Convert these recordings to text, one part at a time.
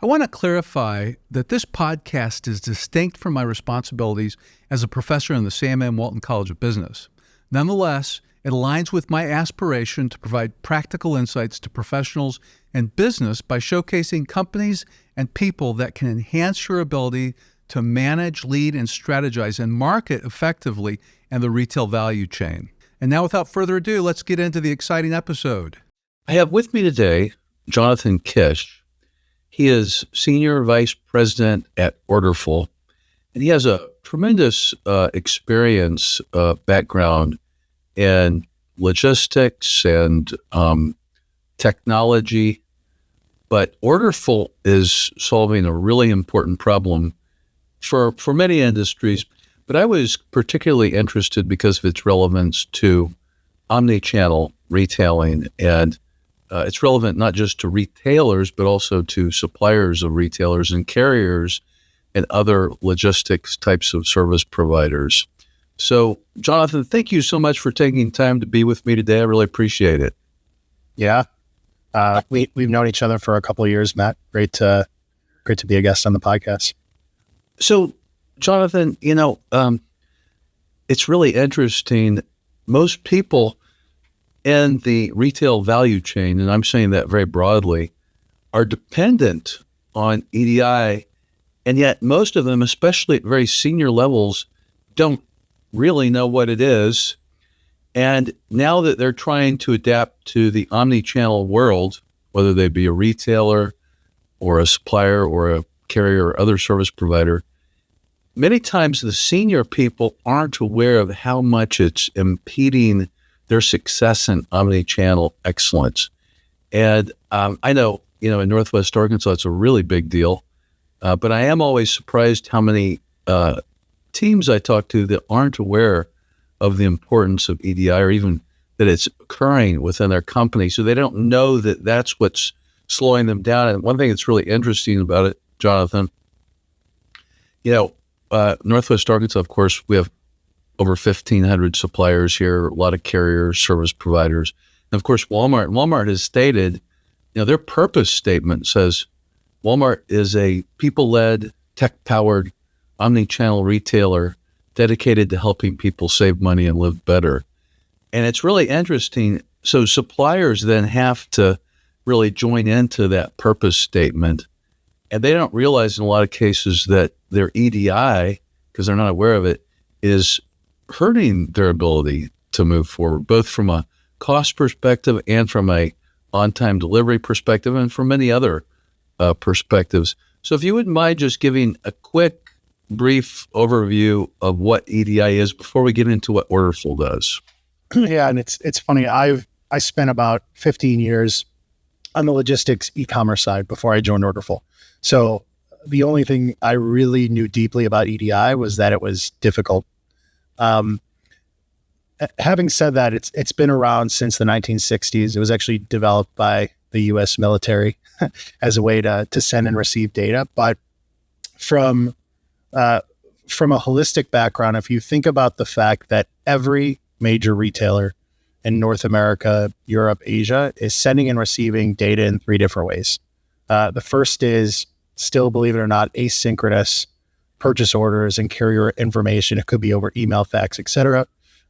I want to clarify that this podcast is distinct from my responsibilities as a professor in the Sam M. Walton College of Business. Nonetheless, it aligns with my aspiration to provide practical insights to professionals and business by showcasing companies and people that can enhance your ability to manage, lead, and strategize and market effectively in the retail value chain. And now, without further ado, let's get into the exciting episode. I have with me today Jonathan Kish. He is Senior Vice President at Orderful, and he has a tremendous experience, background in logistics and technology. But Orderful is solving a really important problem for many industries. But I was particularly interested because of its relevance to omnichannel retailing, and it's relevant not just to retailers, but also to suppliers of retailers and carriers and other logistics types of service providers. So, Jonathan, thank you so much for taking time to be with me today. I really appreciate it. Yeah. We've known each other for a couple of years, Matt. Great to be a guest on the podcast. So, Jonathan, it's really interesting. Most people in the retail value chain, and I'm saying that very broadly, are dependent on EDI, and yet most of them, especially at very senior levels, don't really know what it is. And now that they're trying to adapt to the omnichannel world, whether they be a retailer or a supplier or a carrier or other service provider, many times the senior people aren't aware of how much it's impeding their success in omnichannel excellence. And I know, in Northwest Arkansas, it's a really big deal. But I am always surprised how many teams I talk to that aren't aware of the importance of EDI, or even that it's occurring within their company. So they don't know that that's what's slowing them down. And one thing that's really interesting about it, Jonathan, Northwest Arkansas, of course, we have over 1,500 suppliers here, a lot of carriers, service providers. And of course, Walmart has stated, their purpose statement says, Walmart is a people-led, tech-powered, omnichannel retailer dedicated to helping people save money and live better. And it's really interesting. So suppliers then have to really join into that purpose statement. And they don't realize in a lot of cases that their EDI, because they're not aware of it, is hurting their ability to move forward, both from a cost perspective and from a on-time delivery perspective, and from many other perspectives. So if you wouldn't mind just giving a quick, brief overview of what EDI is before we get into what Orderful does. Yeah, and it's funny. I spent about 15 years on the logistics e-commerce side before I joined Orderful. So the only thing I really knew deeply about EDI was that it was difficult. Having said that, it's been around since the 1960s. It was actually developed by the U.S. military as a way to send and receive data. But from a holistic background, if you think about the fact that every major retailer in North America, Europe, Asia is sending and receiving data in three different ways. The first is still, believe it or not, asynchronous purchase orders and carrier information. It could be over email, fax, et cetera.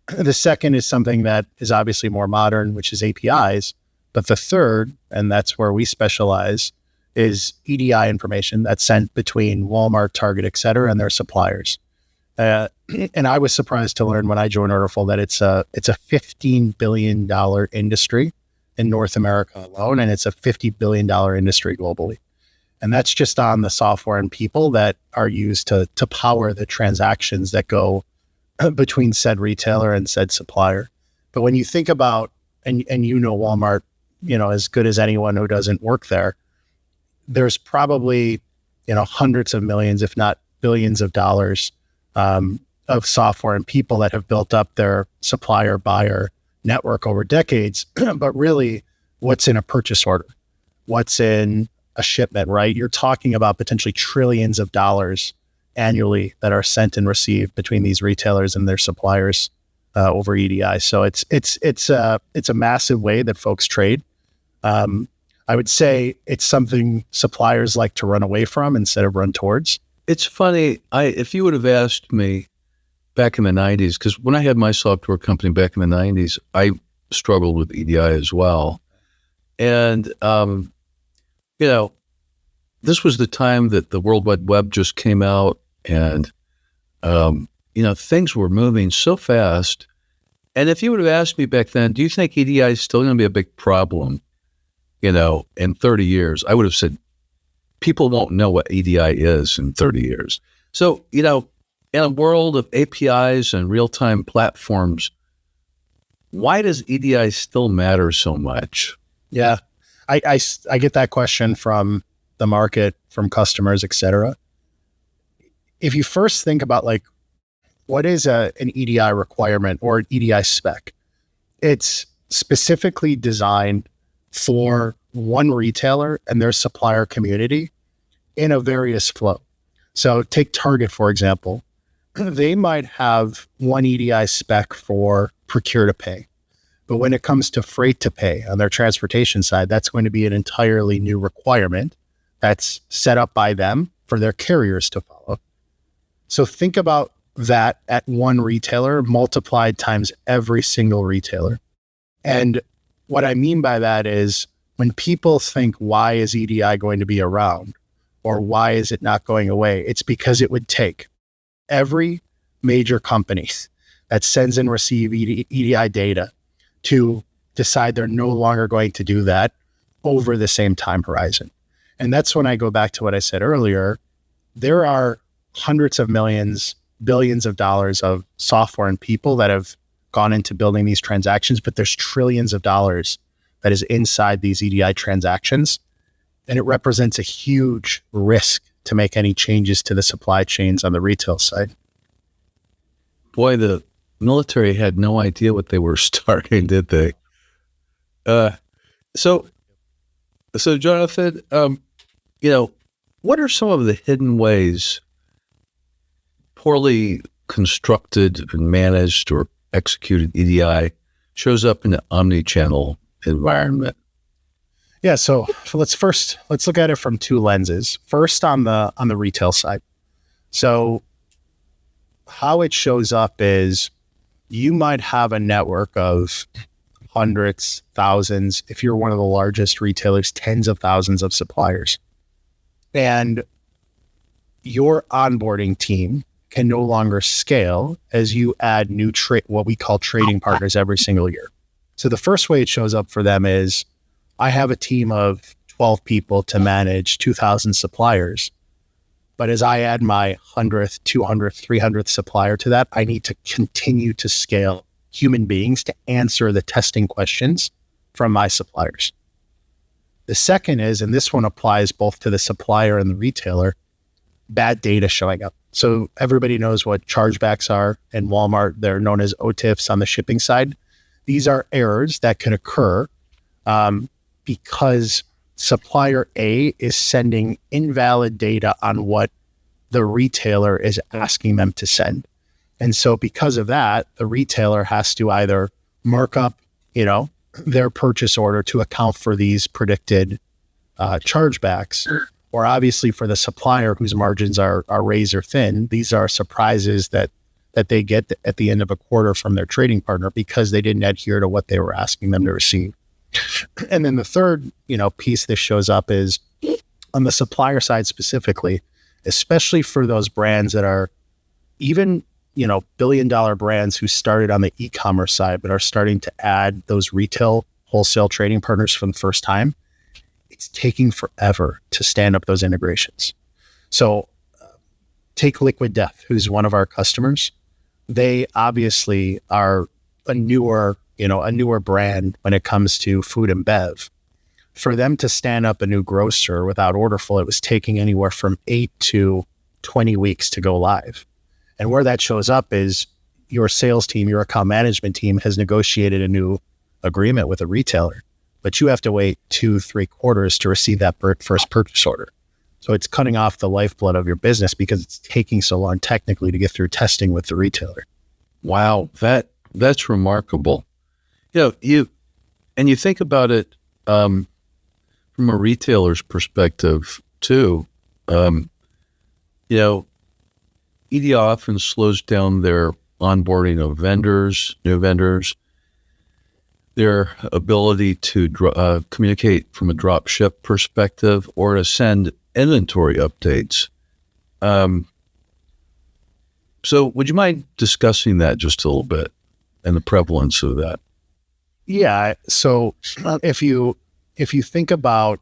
The second is something that is obviously more modern, which is APIs. But the third, and that's where we specialize, is EDI information that's sent between Walmart, Target, et cetera, and their suppliers. And I was surprised to learn when I joined Orderful that it's a $15 billion industry in North America alone, and it's a $50 billion industry globally. And that's just on the software and people that are used to power the transactions that go between said retailer and said supplier. But when you think about, and Walmart, as good as anyone who doesn't work there, there's probably, hundreds of millions, if not billions of dollars of software and people that have built up their supplier buyer network over decades. But really, what's in a purchase order? What's in a shipment, right? You're talking about potentially trillions of dollars annually that are sent and received between these retailers and their suppliers over EDI. So it's a massive way that folks trade. I would say it's something suppliers like to run away from instead of run towards. It's funny. If you would have asked me back in the 90s, because when I had my software company back in the 90s, I struggled with EDI as well. And, this was the time that the World Wide Web just came out, and, things were moving so fast. And if you would have asked me back then, do you think EDI is still going to be a big problem, in 30 years? I would have said, people won't know what EDI is in 30 years. So, in a world of APIs and real-time platforms, why does EDI still matter so much? Yeah, I get that question from the market, from customers, et cetera. If you first think about what is an EDI requirement or an EDI spec, it's specifically designed for one retailer and their supplier community in a various flow. So take Target, for example. They might have one EDI spec for procure to pay. But when it comes to freight to pay on their transportation side, that's going to be an entirely new requirement that's set up by them for their carriers to follow. So think about that at one retailer multiplied times every single retailer. And what I mean by that is when people think, why is EDI going to be around? Or why is it not going away? It's because it would take every major company that sends and receives EDI data to decide they're no longer going to do that over the same time horizon. And that's when I go back to what I said earlier. There are hundreds of millions, billions of dollars of software and people that have gone into building these transactions, but there's trillions of dollars that is inside these EDI transactions. And it represents a huge risk to make any changes to the supply chains on the retail side. Boy, the military had no idea what they were starting, did they? So Jonathan, what are some of the hidden ways poorly constructed and managed or executed EDI shows up in an omnichannel environment? Yeah, so let's look at it from two lenses. First, on the retail side. So how it shows up is you might have a network of hundreds, thousands, if you're one of the largest retailers, tens of thousands of suppliers. And your onboarding team can no longer scale as you add new what we call trading partners every single year. So the first way it shows up for them is, I have a team of 12 people to manage 2,000 suppliers. But as I add my 100th, 200th, 300th supplier to that, I need to continue to scale human beings to answer the testing questions from my suppliers. The second is, and this one applies both to the supplier and the retailer, bad data showing up. So everybody knows what chargebacks are in Walmart. They're known as OTIFs on the shipping side. These are errors that can occur because supplier A is sending invalid data on what the retailer is asking them to send. And so because of that, the retailer has to either mark up, their purchase order to account for these predicted chargebacks, or obviously for the supplier whose margins are razor thin, these are surprises that they get at the end of a quarter from their trading partner because they didn't adhere to what they were asking them to receive. And then the third, piece this shows up is on the supplier side specifically, especially for those brands that are even, billion-dollar brands who started on the e-commerce side, but are starting to add those retail wholesale trading partners for the first time. It's taking forever to stand up those integrations. So take Liquid Death, who's one of our customers. They obviously are a newer brand when it comes to food and bev. For them to stand up a new grocer without Orderful, it was taking anywhere from 8 to 20 weeks to go live. And where that shows up is your sales team, your account management team has negotiated a new agreement with a retailer, but you have to wait 2-3 quarters to receive that first purchase order. So it's cutting off the lifeblood of your business because it's taking so long technically to get through testing with the retailer. Wow, that's remarkable. You think about it, from a retailer's perspective too, EDI often slows down their onboarding of vendors, new vendors, their ability to communicate from a drop ship perspective or to send inventory updates. So would you mind discussing that just a little bit and the prevalence of that? Yeah. So if you think about,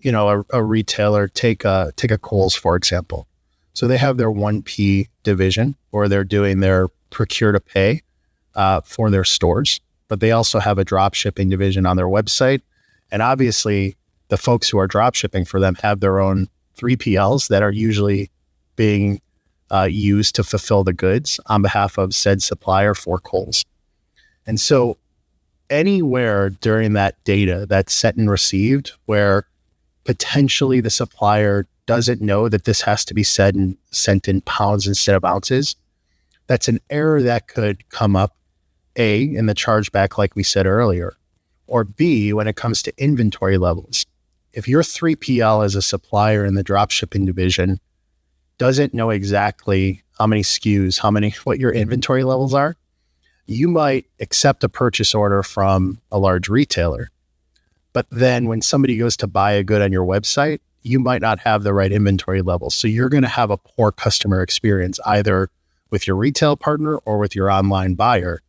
a retailer, take a Kohl's, for example. So they have their 1P division, or they're doing their procure to pay for their stores, but they also have a drop shipping division on their website. And obviously the folks who are drop shipping for them have their own 3PLs that are usually being used to fulfill the goods on behalf of said supplier for Kohl's. And so anywhere during that data that's sent and received where potentially the supplier doesn't know that this has to be sent in pounds instead of ounces, that's an error that could come up, A, in the chargeback, like we said earlier, or B, when it comes to inventory levels. If your 3PL as a supplier in the dropshipping division doesn't know exactly how many SKUs, what your inventory levels are, you might accept a purchase order from a large retailer. But then when somebody goes to buy a good on your website, you might not have the right inventory levels. So you're going to have a poor customer experience either with your retail partner or with your online buyer,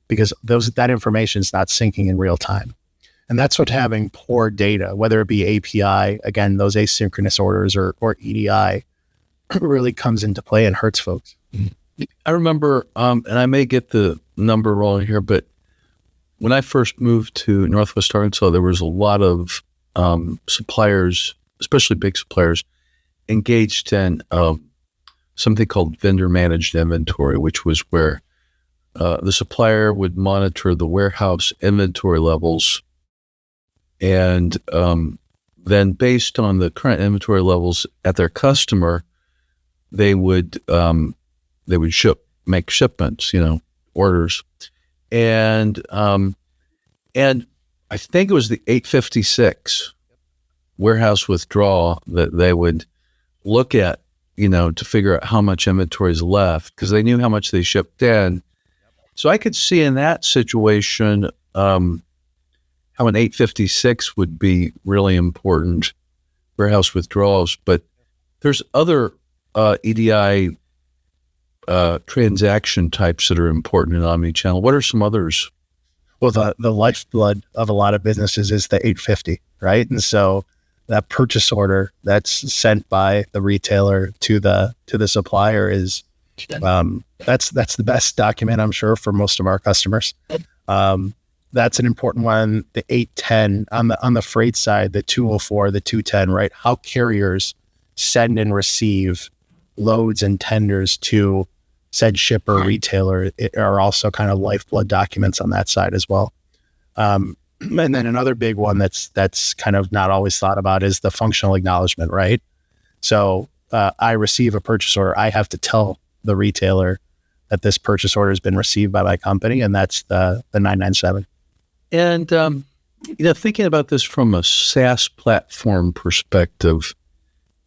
because that information is not syncing in real time. And that's what having poor data, whether it be API, again, those asynchronous orders or EDI, really comes into play and hurts folks. I remember, and I may get the number wrong here, but when I first moved to Northwest Arkansas, there was a lot of suppliers, especially big suppliers, engaged in something called vendor managed inventory, which was where the supplier would monitor the warehouse inventory levels, and then based on the current inventory levels at their customer, they would make shipments, orders. And I think it was the 856 warehouse withdrawal that they would look at, to figure out how much inventory is left, because they knew how much they shipped in. So I could see in that situation how an 856 would be really important, warehouse withdrawals. But there's other EDI transaction types that are important in omnichannel. What are some others? Well, the lifeblood of a lot of businesses is the 850, right? And so that purchase order that's sent by the retailer to the supplier is that's the best document, I'm sure, for most of our customers. That's an important one. The 810 on the freight side, the 204, the 210, right? How carriers send and receive loads and tenders to said shipper, retailer, are also kind of lifeblood documents on that side as well. And then another big one that's kind of not always thought about is the functional acknowledgement, right? So I receive a purchase order. I have to tell the retailer that this purchase order has been received by my company, and that's the 997. And, thinking about this from a SaaS platform perspective,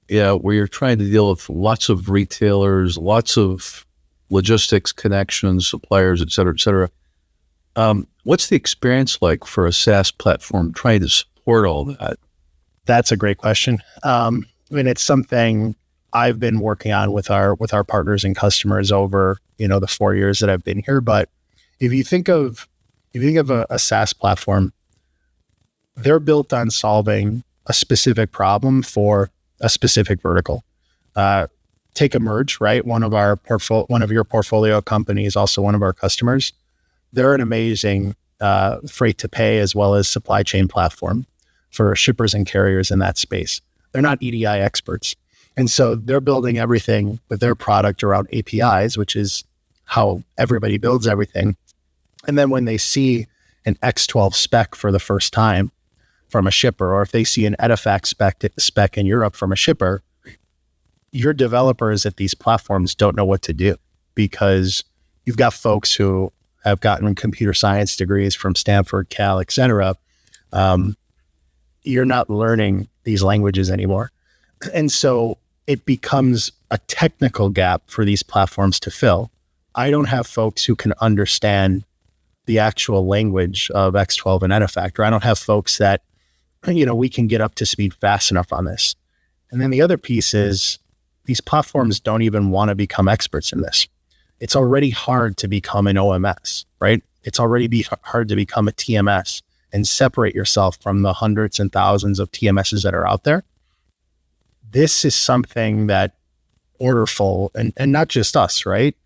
where you're trying to deal with lots of retailers, lots of logistics connections, suppliers, et cetera, what's the experience like for a SaaS platform trying to support all that? That's a great question. It's something I've been working on with our partners and customers over, the 4 years that I've been here. But if you think of a SaaS platform, they're built on solving a specific problem for a specific vertical. Take Emerge, right? One of your portfolio companies, also one of our customers. They're an amazing freight to pay as well as supply chain platform for shippers and carriers in that space. They're not EDI experts. And so they're building everything with their product around APIs, which is how everybody builds everything. And then when they see an X12 spec for the first time from a shipper, or if they see an Edifact spec in Europe from a shipper, your developers at these platforms don't know what to do, because you've got folks who have gotten computer science degrees from Stanford, Cal, et cetera. you're not learning these languages anymore. And so it becomes a technical gap for these platforms to fill. I don't have folks who can understand the actual language of X12 and Edifactor. I don't have folks that, we can get up to speed fast enough on this. And then the other piece is these platforms don't even want to become experts in this. It's already hard to become an OMS, right? It's already hard to become a TMS and separate yourself from the hundreds and thousands of TMSs that are out there. This is something that Orderful, and not just us, right?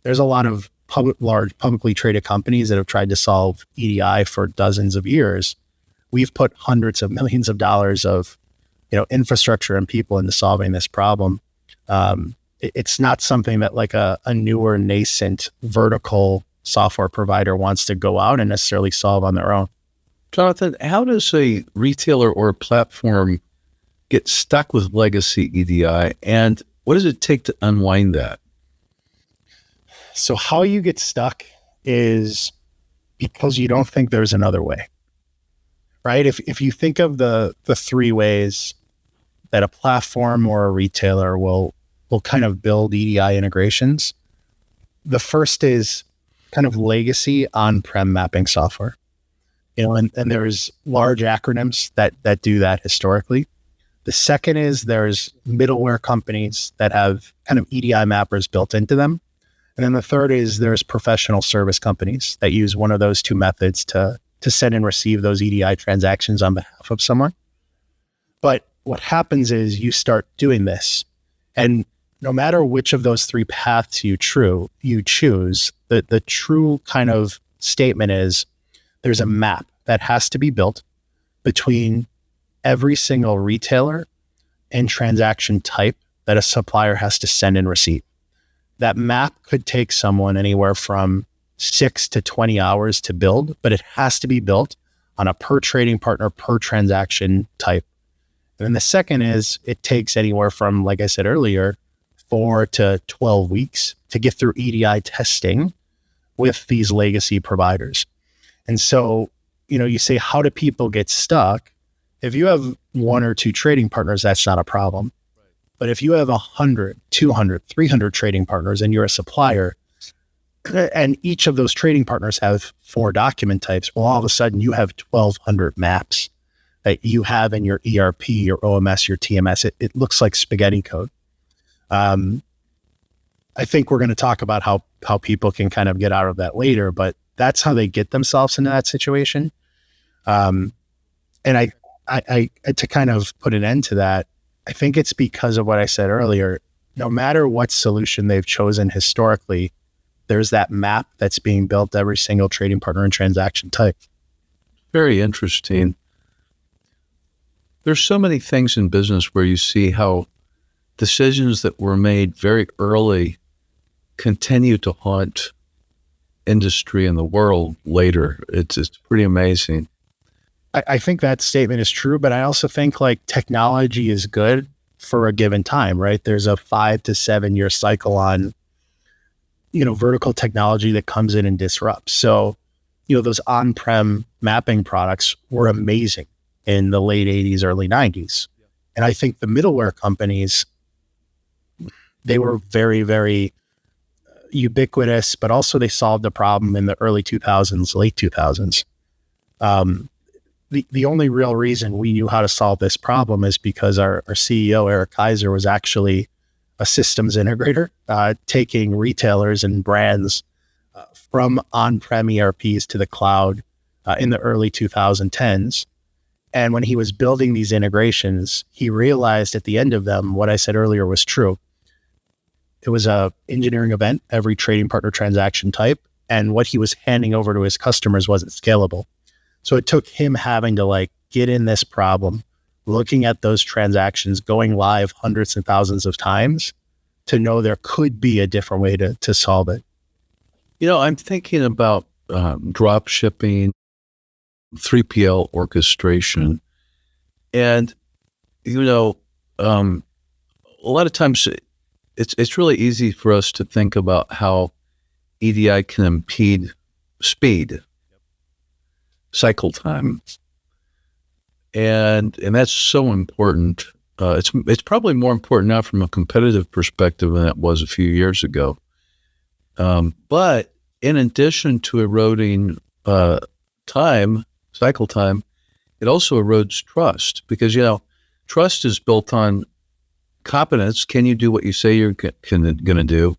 There's a lot of large publicly traded companies that have tried to solve EDI for dozens of years. We've put hundreds of millions of dollars of infrastructure and people into solving this problem. It's not something that like a newer nascent vertical software provider wants to go out and necessarily solve on their own. Jonathan, how does a retailer or a platform get stuck with legacy EDI, and what does it take to unwind that? So how you get stuck is because you don't think there's another way, right? If you think of the three ways that a platform or a retailer will kind of build EDI integrations, the first is kind of legacy on-prem mapping software. And there's large acronyms that do that historically. The second is there's middleware companies that have kind of EDI mappers built into them. And then the third is there's professional service companies that use one of those two methods to send and receive those EDI transactions on behalf of someone. But what happens is you start doing this, and no matter which of those three paths you choose, the true kind of statement is there's a map that has to be built between every single retailer and transaction type that a supplier has to send and receive. That map could take someone anywhere from 6 to 20 hours to build, but it has to be built on a per trading partner, per transaction type. And then the second is it takes anywhere from, like I said earlier, 4 to 12 weeks to get through EDI testing with these legacy providers. And so, you say, how do people get stuck? If you have 1 or 2 trading partners, that's not a problem. But if you have 100, 200, 300 trading partners and you're a supplier, and each of those trading partners have 4 document types, well, all of a sudden you have 1,200 maps that you have in your ERP, your OMS, your TMS. It looks like spaghetti code. I think we're going to talk about how people can kind of get out of that later, but that's how they get themselves into that situation. And I to kind of put an end to that, I think it's because of what I said earlier. No matter what solution they've chosen historically, there's that map that's being built every single trading partner and transaction type. Very interesting. There's so many things in business where you see how decisions that were made very early continue to haunt industry and the world later. It's pretty amazing. I think that statement is true, but I also think like technology is good for a given time, right? There's a 5 to 7 year cycle on, vertical technology that comes in and disrupts. So, those on-prem mapping products were amazing in the late 80s, early 90s. And I think the middleware companies, they were very, very ubiquitous, but also they solved the problem in the early 2000s, late 2000s. The only real reason we knew how to solve this problem is because our CEO, Eric Kaiser, was actually a systems integrator, taking retailers and brands from on-prem ERPs to the cloud in the early 2010s. And when he was building these integrations, he realized at the end of them, what I said earlier was true. It was a engineering event, every trading partner transaction type, and what he was handing over to his customers wasn't scalable. So it took him having to get in this problem, looking at those transactions, going live hundreds and thousands of times to know there could be a different way to solve it. I'm thinking about drop shipping, 3PL orchestration, and, a lot of times it's really easy for us to think about how EDI can impede speed, cycle time. and that's so important. It's probably more important now from a competitive perspective than it was a few years ago. But in addition to eroding cycle time, it also erodes trust, because trust is built on competence. Can you do what you say you're going to do?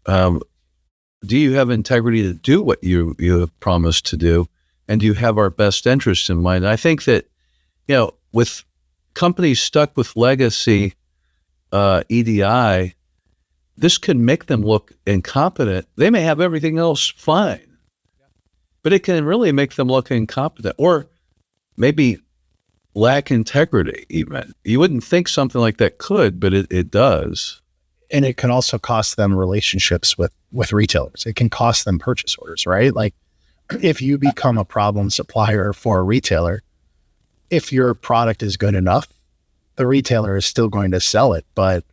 Do you have integrity to do what you have promised to do? And do you have our best interests in mind? And I think that, with companies stuck with legacy EDI, this can make them look incompetent. They may have everything else fine, but it can really make them look incompetent, or maybe lack integrity even. You wouldn't think something like that could, but it does. And it can also cost them relationships with retailers. It can cost them purchase orders, right? Like, if you become a problem supplier for a retailer, if your product is good enough, the retailer is still going to sell it. But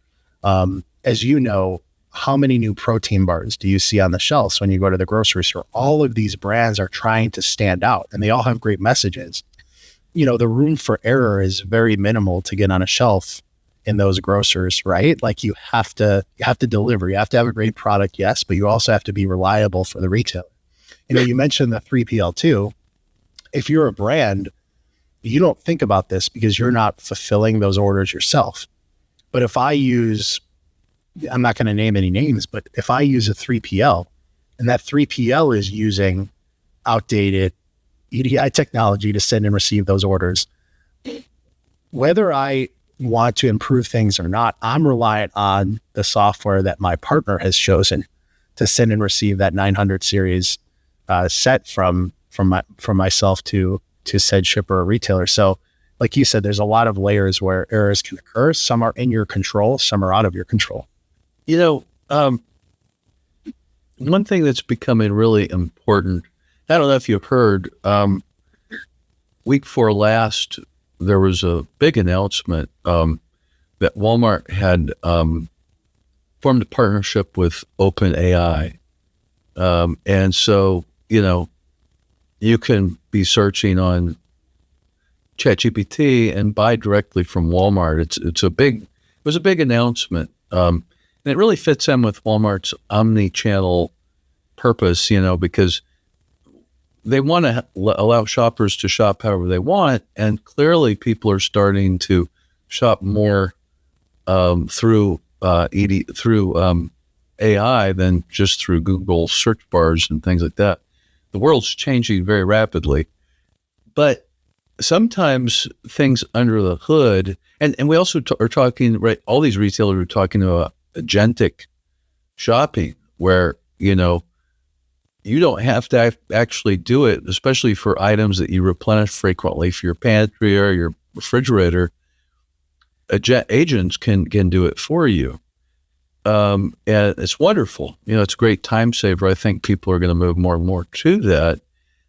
as you know, how many new protein bars do you see on the shelves when you go to the grocery store? All of these brands are trying to stand out, and they all have great messages. The room for error is very minimal to get on a shelf in those grocers, right? Like, you have to deliver. You have to have a great product, yes, but you also have to be reliable for the retailer. You mentioned the 3PL too. If you're a brand, you don't think about this because you're not fulfilling those orders yourself. But if I'm not going to name any names, but if I use a 3PL and that 3PL is using outdated EDI technology to send and receive those orders, whether I want to improve things or not, I'm reliant on the software that my partner has chosen to send and receive that 900 series set from myself to said shipper or retailer. So like you said, there's a lot of layers where errors can occur. Some are in your control, some are out of your control. One thing that's becoming really important, I don't know if you've heard, week before last, there was a big announcement that Walmart had formed a partnership with OpenAI. And so, you can be searching on ChatGPT and buy directly from Walmart. It was a big announcement. And it really fits in with Walmart's omnichannel purpose, because they want to allow shoppers to shop however they want. And clearly people are starting to shop more through AI than just through Google search bars and things like that. The world's changing very rapidly, but sometimes things under the hood, and we also are talking, right? All these retailers are talking about agentic shopping, where, you don't have to actually do it, especially for items that you replenish frequently for your pantry or your refrigerator. Agents can do it for you. And it's wonderful. It's a great time saver. I think people are going to move more and more to that.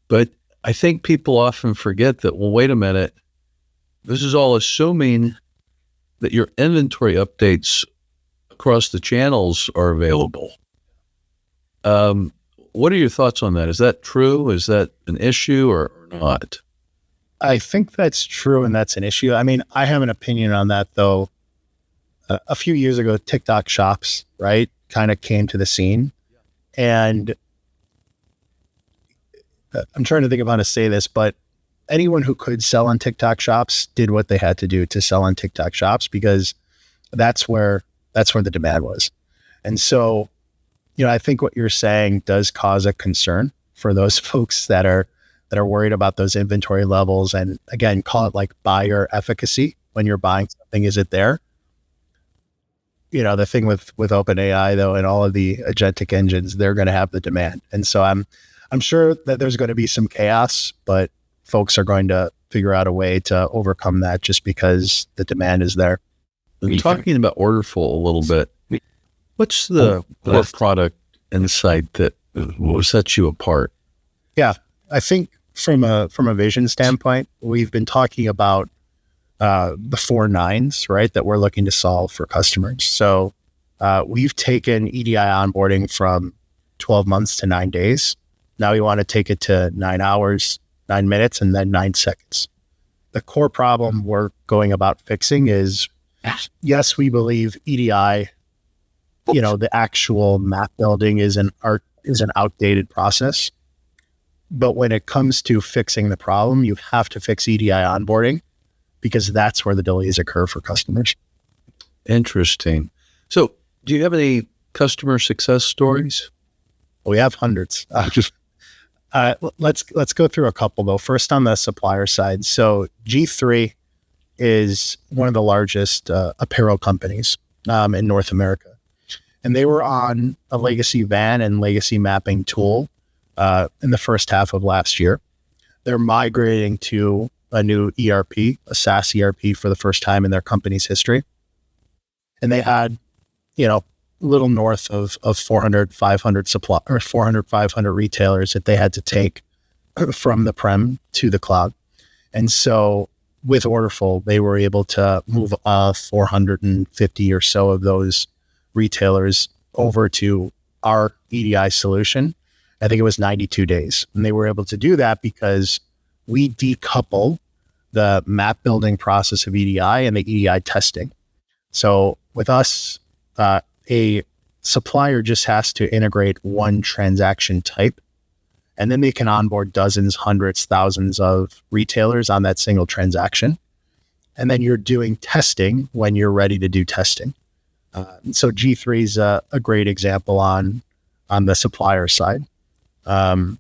But I think people often forget that, well, wait a minute, this is all assuming that your inventory updates across the channels are available. What are your thoughts on that? Is that true? Is that an issue or not? I think that's true, and that's an issue. I mean, I have an opinion on that, though. A few years ago, TikTok shops, right, kind of came to the scene. And I'm trying to think of how to say this, but anyone who could sell on TikTok shops did what they had to do to sell on TikTok shops, because that's where the demand was. And so, I think what you're saying does cause a concern for those folks that are worried about those inventory levels. And again, call it like buyer efficacy. When you're buying something, is it there? The thing with OpenAI, though, and all of the agentic engines, they're going to have the demand. And so I'm sure that there's going to be some chaos, but folks are going to figure out a way to overcome that just because the demand is there. Talking about Orderful a little bit, what's the core product insight that sets you apart? Yeah, I think from a vision standpoint, we've been talking about the 4 nines, right, that we're looking to solve for customers. So we've taken EDI onboarding from 12 months to 9 days. Now we want to take it to 9 hours, 9 minutes, and then 9 seconds. the core problem we're going about fixing is, yes, we believe EDI, the actual map building is an outdated process. But when it comes to fixing the problem, you have to fix EDI onboarding, because that's where the delays occur for customers. Interesting. So do you have any customer success stories? We have hundreds. Let's go through a couple though. First, on the supplier side. So G3 is one of the largest apparel companies in North America. And they were on a legacy van and legacy mapping tool in the first half of last year. They're migrating to a new ERP, a SaaS ERP, for the first time in their company's history. And they had, a little north of 400, 500 retailers that they had to take from the prem to the cloud. And so with Orderful, they were able to move 450 or so of those retailers over to our EDI solution. I think it was 92 days. And they were able to do that because we decouple the map building process of EDI and the EDI testing. So with us, a supplier just has to integrate one transaction type, and then they can onboard dozens, hundreds, thousands of retailers on that single transaction. And then you're doing testing when you're ready to do testing. So G3 is a great example on the supplier side. On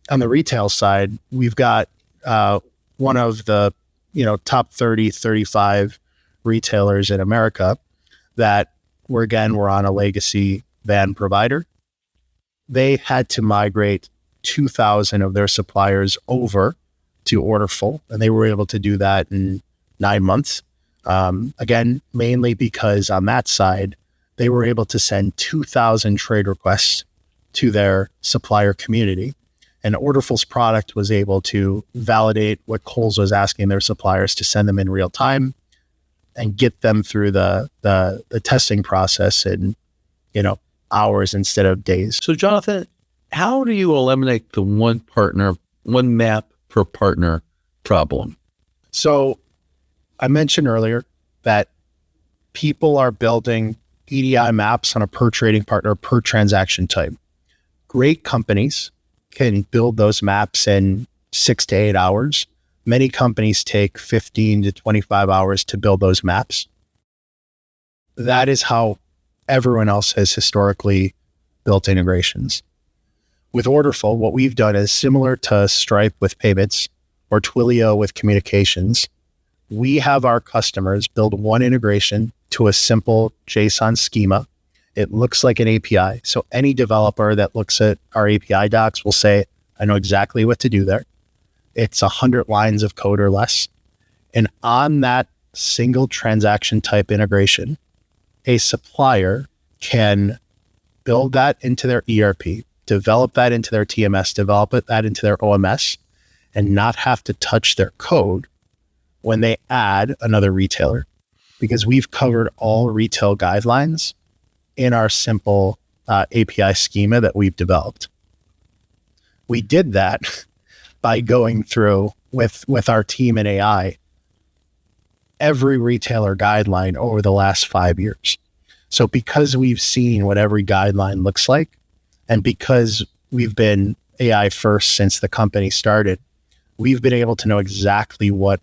the retail side, we've got one of the top 30, 35 retailers in America that we're on a legacy van provider. They had to migrate 2,000 of their suppliers over to Orderful, and they were able to do that in 9 months. Mainly because on that side, they were able to send 2,000 trade requests to their supplier community. And Orderful's product was able to validate what Kohl's was asking their suppliers to send them in real time and get them through the testing process in, hours instead of days. So Jonathan, how do you eliminate the one map per partner problem? So I mentioned earlier that people are building EDI maps on a per trading partner, per transaction type. Great companies can build those maps in 6 to 8 hours. Many companies take 15 to 25 hours to build those maps. That is how everyone else has historically built integrations. With Orderful, what we've done is similar to Stripe with payments or Twilio with communications. We have our customers build one integration to a simple JSON schema. It looks like an API. So any developer that looks at our API docs will say, I know exactly what to do there. It's 100 lines of code or less. And on that single transaction type integration, a supplier can build that into their ERP, develop that into their TMS, develop that into their OMS, and not have to touch their code when they add another retailer, because we've covered all retail guidelines in our simple API schema that we've developed. We did that by going through with our team in AI, every retailer guideline over the last 5 years. So because we've seen what every guideline looks like, and because we've been AI first since the company started, we've been able to know exactly what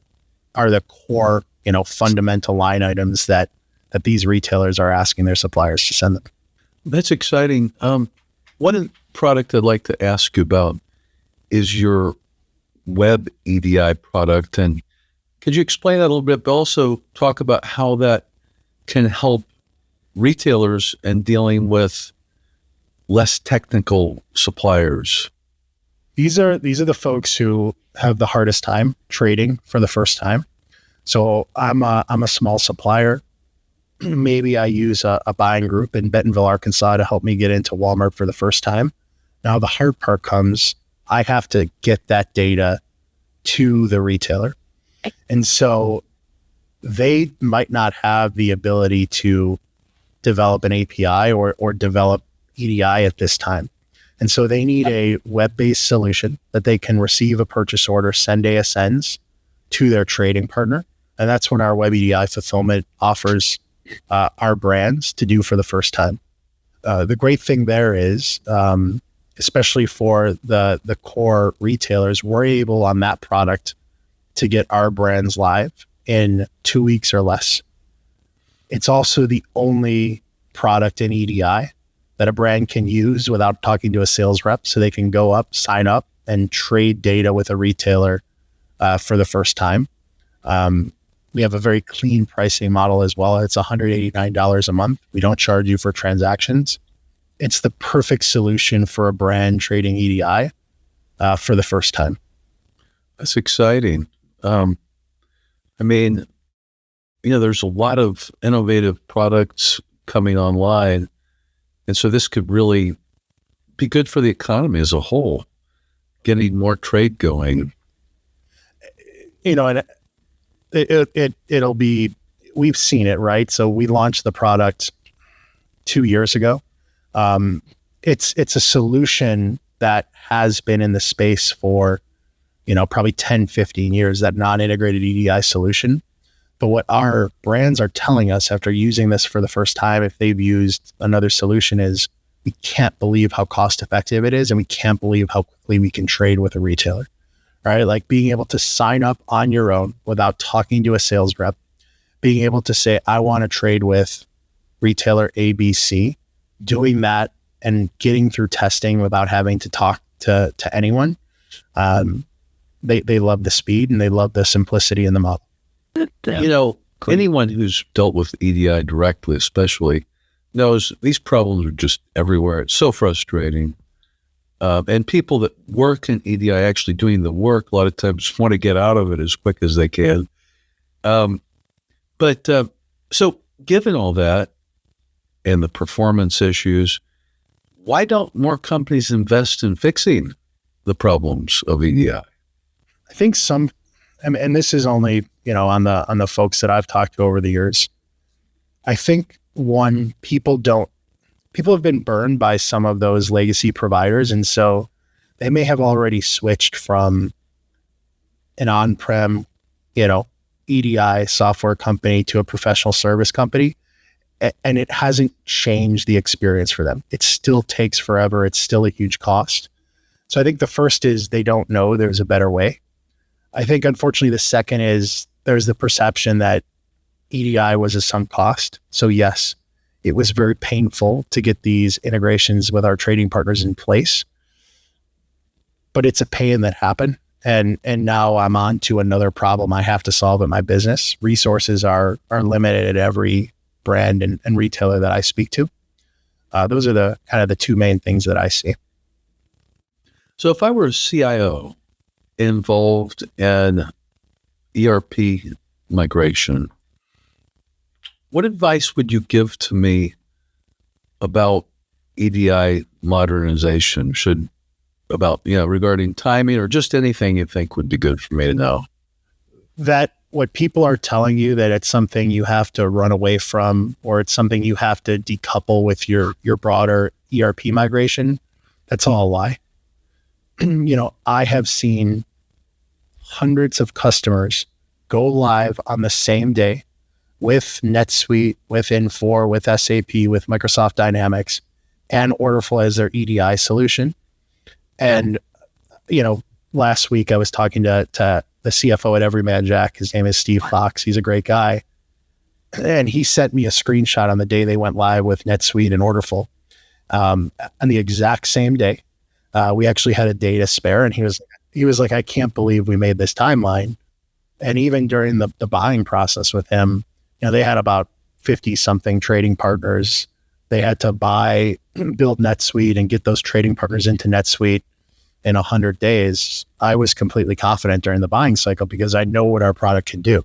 are the core, fundamental line items that these retailers are asking their suppliers to send them. That's exciting. One product I'd like to ask you about is your web EDI product. And could you explain that a little bit, but also talk about how that can help retailers in dealing with less technical suppliers? These are the folks who have the hardest time trading for the first time. So I'm a small supplier. Maybe I use a buying group in Bentonville, Arkansas to help me get into Walmart for the first time. Now the hard part comes, I have to get that data to the retailer. And so they might not have the ability to develop an API or develop EDI at this time. And so they need a web-based solution that they can receive a purchase order, send ASNs to their trading partner. And that's what our Web EDI fulfillment offers our brands to do for the first time. The great thing there is, especially for the core retailers, we're able on that product to get our brands live in 2 weeks or less. It's also the only product in EDI that a brand can use without talking to a sales rep. So they can go up, sign up, and trade data with a retailer for the first time. We have a very clean pricing model as well. It's $189 a month. We don't charge you for transactions. It's the perfect solution for a brand trading EDI for the first time. That's exciting. I mean, there's a lot of innovative products coming online. And so this could really be good for the economy as a whole, getting more trade going. And it'll be, we've seen it, right? So we launched the product 2 years ago. It's a solution that has been in the space for, probably 10, 15 years, that non-integrated EDI solution. But what our brands are telling us after using this for the first time, if they've used another solution, is we can't believe how cost effective it is. And we can't believe how quickly we can trade with a retailer, right? Like being able to sign up on your own without talking to a sales rep, being able to say, I want to trade with retailer ABC, doing that and getting through testing without having to talk to anyone. They love the speed and they love the simplicity in the model. Anyone who's dealt with EDI directly, especially, knows these problems are just everywhere. It's so frustrating. And people that work in EDI actually doing the work, a lot of times want to get out of it as quick as they can. So given all that and the performance issues, why don't more companies invest in fixing the problems of EDI? I think and this is only, on the folks that I've talked to over the years. I think people have been burned by some of those legacy providers. And so they may have already switched from an on-prem, EDI software company to a professional service company. And it hasn't changed the experience for them. It still takes forever. It's still a huge cost. So I think the first is they don't know there's a better way. I think, unfortunately, the second is there's the perception that EDI was a sunk cost. So yes, it was very painful to get these integrations with our trading partners in place, but it's a pain that happened. And now I'm on to another problem I have to solve in my business. Resources are limited at every brand and retailer that I speak to. Those are the kind of the two main things that I see. So if I were a CIO involved in ERP migration, what advice would you give to me about EDI modernization? Regarding timing or just anything you think would be good for me to know? That what people are telling you, that it's something you have to run away from, or it's something you have to decouple with your broader ERP migration, that's all a lie. I have seen hundreds of customers go live on the same day with NetSuite, with Infor, with SAP, with Microsoft Dynamics, and Orderful as their EDI solution. And, last week I was talking to the CFO at Everyman Jack. His name is Steve Fox. He's a great guy. And he sent me a screenshot on the day they went live with NetSuite and Orderful. On the exact same day, we actually had a day to spare. And he was like, I can't believe we made this timeline. And even during the buying process with him, they had about 50 something trading partners. They had to build NetSuite and get those trading partners into NetSuite in 100 days. I was completely confident during the buying cycle because I know what our product can do,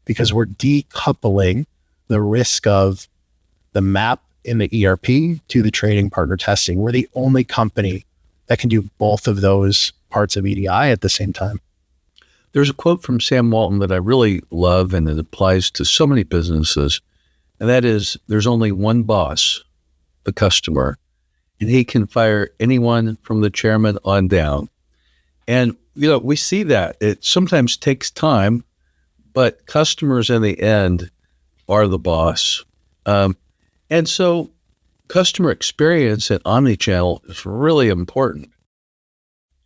because we're decoupling the risk of the map in the ERP to the trading partner testing. We're the only company that can do both of those parts of EDI at the same time. There's a quote from Sam Walton that I really love, and it applies to so many businesses. And that is, there's only one boss, the customer, and he can fire anyone from the chairman on down. And we see that it sometimes takes time, but customers in the end are the boss. And so customer experience at omnichannel is really important.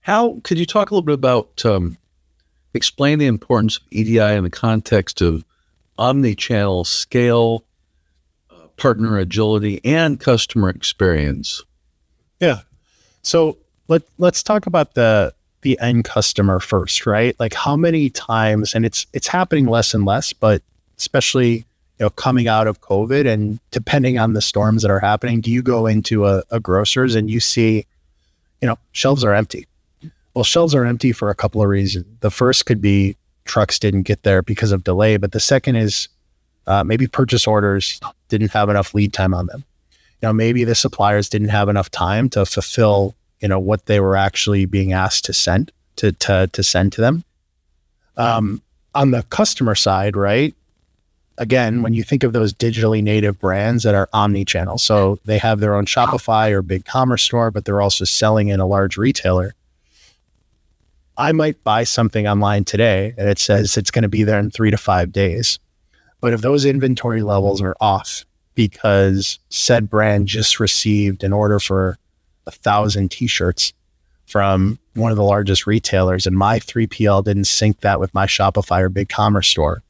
How could you talk a little bit about explain the importance of EDI in the context of omnichannel scale, partner agility, and customer experience? Yeah. So let's talk about the end customer first, right? Like how many times, and it's happening less and less, but especially coming out of COVID and depending on the storms that are happening, do you go into a grocer's and you see, shelves are empty? Well, shelves are empty for a couple of reasons. The first could be trucks didn't get there because of delay, but the second is maybe purchase orders didn't have enough lead time on them. Maybe the suppliers didn't have enough time to fulfill, what they were actually being asked to send to send to them. On the customer side, right? Again, when you think of those digitally native brands that are omnichannel, so they have their own Shopify or big commerce store, but they're also selling in a large retailer. I might buy something online today and it says it's going to be there in 3 to 5 days. But if those inventory levels are off because said brand just received an order for 1,000 t-shirts from one of the largest retailers and my 3PL didn't sync that with my Shopify or big commerce store,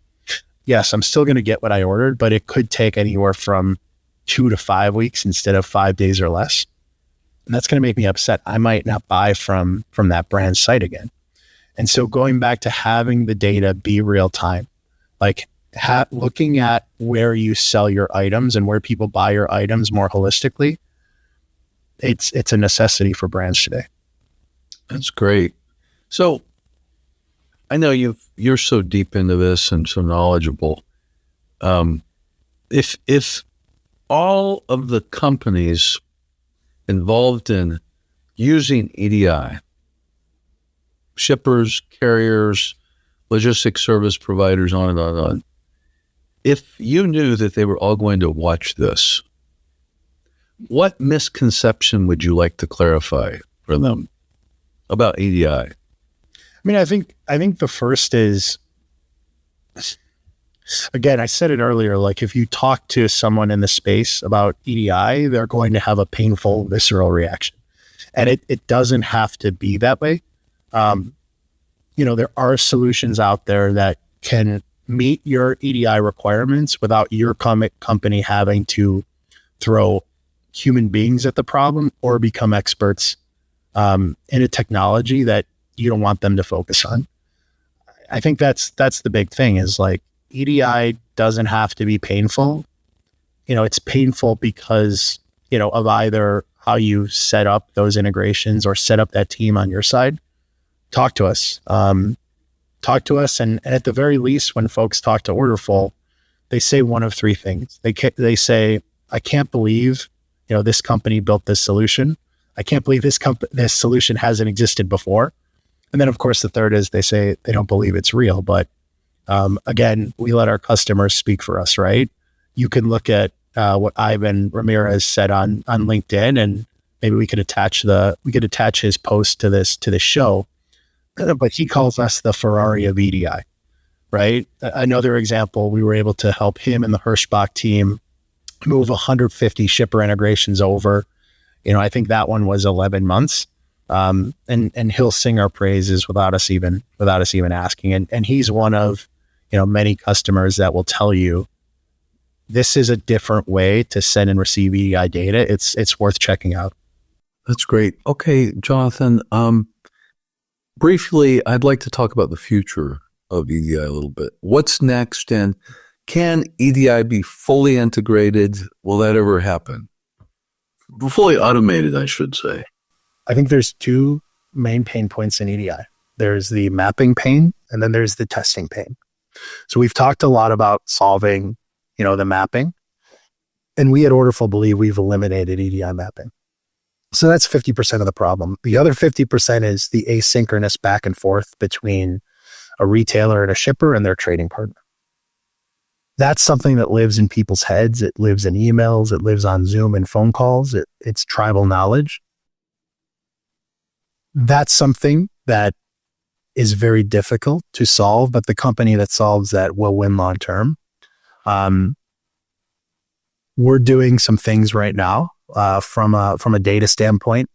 yes, I'm still going to get what I ordered, but it could take anywhere from 2 to 5 weeks instead of 5 days or less. And that's going to make me upset. I might not buy from that brand site again. And so going back to having the data be real time, like looking at where you sell your items and where people buy your items more holistically, it's a necessity for brands today. That's great. So I know you're so deep into this and so knowledgeable. If all of the companies involved in using EDI, shippers, carriers, logistics service providers, on and on and on, if you knew that they were all going to watch this, what misconception would you like to clarify for them about EDI? I mean, I think the first is, again, I said it earlier, like if you talk to someone in the space about EDI, they're going to have a painful, visceral reaction. And it doesn't have to be that way. There are solutions out there that can meet your EDI requirements without your company having to throw human beings at the problem or become experts in a technology that you don't want them to focus on. I think that's the big thing is like EDI doesn't have to be painful. It's painful because, of either how you set up those integrations or set up that team on your side. Talk to us. And at the very least, when folks talk to Orderful, they say one of three things. They say, I can't believe, this company built this solution. I can't believe this solution hasn't existed before. And then, of course, the third is they say they don't believe it's real. But again, we let our customers speak for us, right? You can look at what Ivan Ramirez said on LinkedIn, and maybe we could attach his post to this show. But he calls us the Ferrari of EDI, right? Another example, we were able to help him and the Hirschbach team move 150 shipper integrations over. I think that one was 11 months. And he'll sing our praises without us even asking. And he's one of, many customers that will tell you this is a different way to send and receive EDI data. It's worth checking out. That's great. Okay, Jonathan, briefly, I'd like to talk about the future of EDI a little bit. What's next, and can EDI be fully integrated? Will that ever happen? Fully automated, I should say. I think there's two main pain points in EDI. There's the mapping pain, and then there's the testing pain. So we've talked a lot about solving, the mapping, and we at Orderful believe we've eliminated EDI mapping. So that's 50% of the problem. The other 50% is the asynchronous back and forth between a retailer and a shipper and their trading partner. That's something that lives in people's heads. It lives in emails. It lives on Zoom and phone calls. It's tribal knowledge. That's something that is very difficult to solve, but the company that solves that will win long term. We're doing some things right now from a data standpoint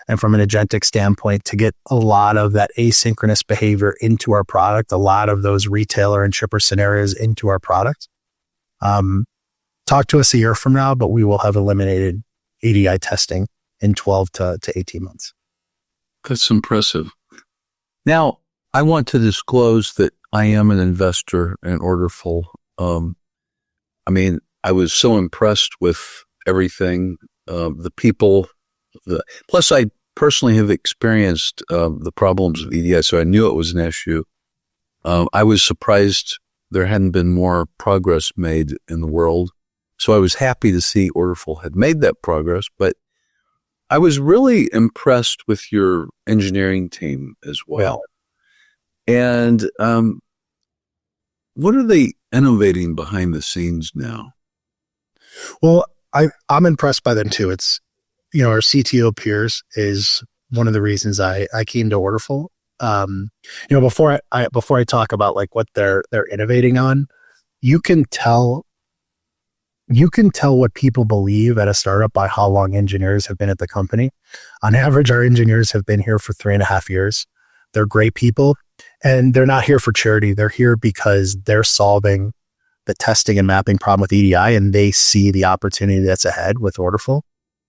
and from an agentic standpoint to get a lot of that asynchronous behavior into our product, a lot of those retailer and shipper scenarios into our product. Talk to us a year from now, but we will have eliminated EDI testing in 12 to 18 months. That's impressive. Now, I want to disclose that I am an investor in Orderful. I was so impressed with everything, the people. Plus, I personally have experienced the problems of EDI, so I knew it was an issue. I was surprised there hadn't been more progress made in the world. So I was happy to see Orderful had made that progress, but I was really impressed with your engineering team as well. And what are they innovating behind the scenes now? Well, I'm impressed by them too. It's, our CTO Piers is one of the reasons I came to Orderful. Before I talk about like what they're innovating on, you can tell what people believe at a startup by how long engineers have been at the company. On average, our engineers have been here for 3.5 years. They're great people, and they're not here for charity. They're here because they're solving the testing and mapping problem with EDI, and they see the opportunity that's ahead with Orderful.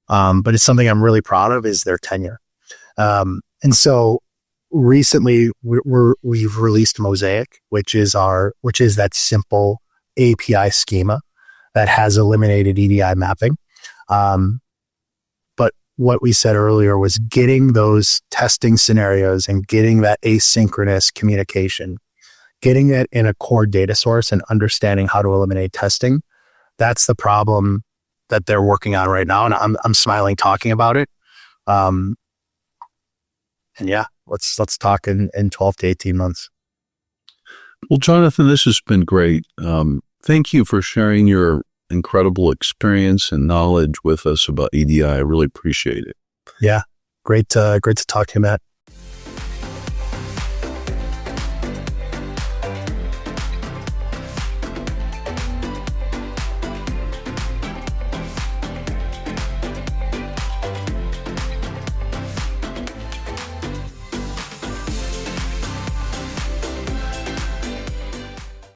But it's something I'm really proud of is their tenure. And so recently we've released Mosaic, which is that simple API schema that has eliminated EDI mapping. But what we said earlier was getting those testing scenarios and getting that asynchronous communication, getting it in a core data source and understanding how to eliminate testing. That's the problem that they're working on right now. And I'm smiling talking about it. And yeah, let's talk in 12 to 18 months. Well, Jonathan, this has been great. Thank you for sharing your incredible experience and knowledge with us about EDI. I really appreciate it. Yeah. Great to talk to you, Matt.